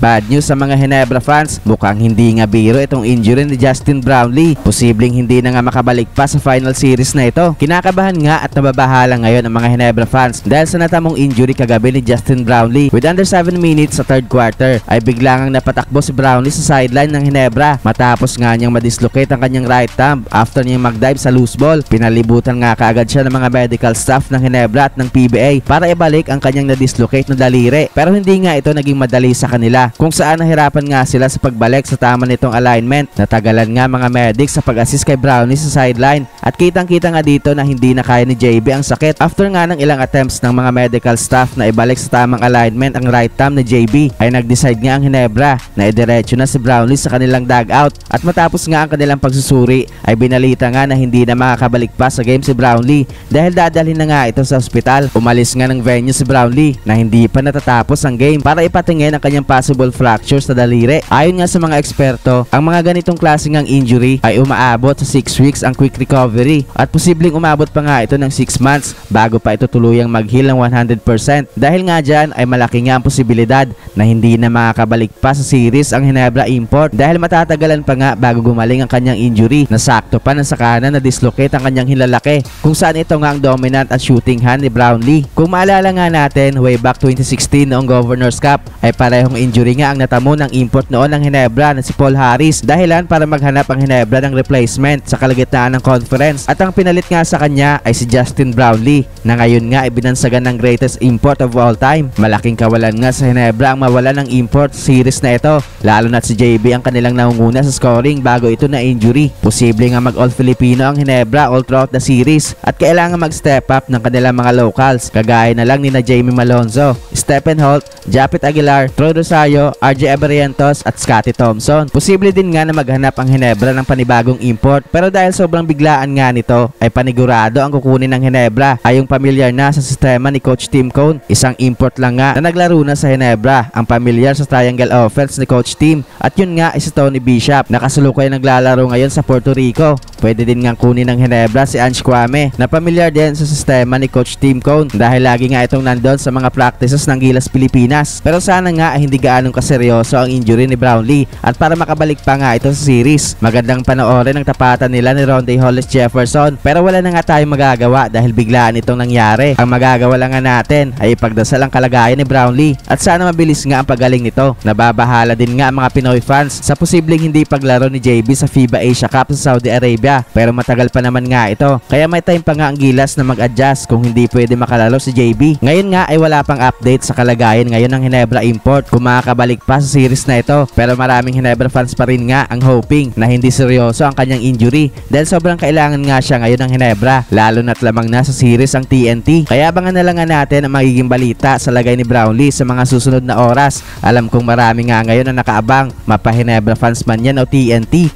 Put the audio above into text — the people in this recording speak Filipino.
Bad news sa mga Ginebra fans, mukhang hindi nga biro itong injury ni Justin Brownlee. Posibleng hindi na nga makabalik pa sa final series na ito. Kinakabahan nga at nababahala ngayon ang mga Ginebra fans dahil sa natamong injury kagabi ni Justin Brownlee. With under 7 minutes sa third quarter ay biglang napatakbo si Brownlee sa sideline ng Ginebra matapos nga niyang madislocate ang kanyang right thumb after niyang mag-dive sa loose ball. Pinalibutan nga kaagad siya ng mga medical staff ng Ginebra at ng PBA para ibalik ang kanyang na-dislocate na daliri, pero hindi nga ito naging madali sa kanila kung saan nahirapan nga sila sa pagbalik sa tama nitong alignment. Natagalan nga mga medics sa pag-assist kay Brownlee sa sideline at kitang-kita nga dito na hindi na kaya ni JB ang sakit. After nga ng ilang attempts ng mga medical staff na ibalik sa tamang alignment ang right thumb ni JB ay nag-decide nga ang Ginebra na idiretso na si Brownlee sa kanilang dugout at matapos nga ang kanilang pagsusuri ay binalita nga na hindi na makakabalik pa sa game si Brownlee dahil dadalhin na nga ito sa ospital. Umalis nga ng venue si Brownlee na hindi pa natatapos ang game para ipatingin ang kanyang possible fracture sa daliri. Ayon nga sa mga eksperto, ang mga ganitong klaseng ang injury ay umaabot sa 6 weeks ang quick recovery at posibleng umabot pa nga ito ng 6 months bago pa ito tuluyang mag-heal ng 100%. Dahil nga dyan ay malaki nga ang posibilidad na hindi na makakabalik pa sa series ang Ginebra import dahil matatagalan pa nga bago gumaling ang kanyang injury na sakto pa na sa kanan na dislocate ang kanyang hilalaki kung saan ito nga ang dominant at shooting hand ni Brownlee. Kung maalala nga natin, way back 2016 noong Governor's Cup ay parehong injury nga ang natamo ng import noon ng Ginebra na si Paul Harris, dahilan para maghanap ang Ginebra ng replacement sa kalagitnaan ng conference at ang pinalit nga sa kanya ay si Justin Brownlee na ngayon nga ay binansagan ng greatest import of all time. Malaking kawalan nga sa Ginebra ang mawala ng import series na ito, lalo na si JB ang kanilang nangunguna sa scoring bago ito na injury. Posible nga mag-all Filipino ang Ginebra all throughout the series at kailangan mag-step up ng kanilang mga locals kagaya na lang ni na Jamie Malonzo, Stephen Holt, Japit Aguilar, Troy Rosario, RJ Abarientos at Scottie Thompson. Posible din nga na maghanap ang Ginebra ng panibagong import pero dahil sobrang biglaan nga nito ay panigurado ang kukunin ng Ginebra ay yung pamilyar na sa sistema ni Coach Tim Cone. Isang import lang nga na naglaro na sa Ginebra ang pamilyar sa triangle offense ni Coach Tim at yun nga ay si Tony Bishop na kasalukuyan naglalaro ngayon sa Puerto Rico. Pwede din nga kunin ng Ginebra si Ange Kwame na pamilyar din sa sistema ni Coach Tim Cone dahil lagi nga itong nandun sa mga practices ng Gilas Pilipinas. Pero sana nga ay hindi gaanong kaseryoso ang injury ni Brownlee at para makabalik pa nga ito sa series. Magandang panoorin ang tapatan nila ni Rondae Hollis Jefferson pero wala na nga tayong magagawa dahil biglaan itong nangyari. Ang magagawa lang nga natin ay ipagdasal ang kalagayan ni Brownlee at sana mabilis nga ang pagaling nito. Nababahala din nga ang mga Pinoy fans sa posibleng hindi paglaro ni JB sa FIBA Asia Cup sa Saudi Arabia pero matagal pa naman nga ito kaya may time pa nga ang Gilas na mag-adjust kung hindi pwede makalaro si JB. Ngayon nga ay wala pang update sa kalagayan ngayon ng Ginebra import kung makakabalik pa sa series na ito pero maraming Ginebra fans pa rin nga ang hoping na hindi seryoso ang kanyang injury dahil sobrang kailangan nga siya ngayon ng Ginebra lalo na't lamang na sa series ang TNT. Kaya abangan na lang nga natin ang magiging balita sa lagay ni Brownlee sa mga susunod na oras. Alam kong marami nga ngayon ang nakaabang, mapa Ginebra fans man yan o TNT.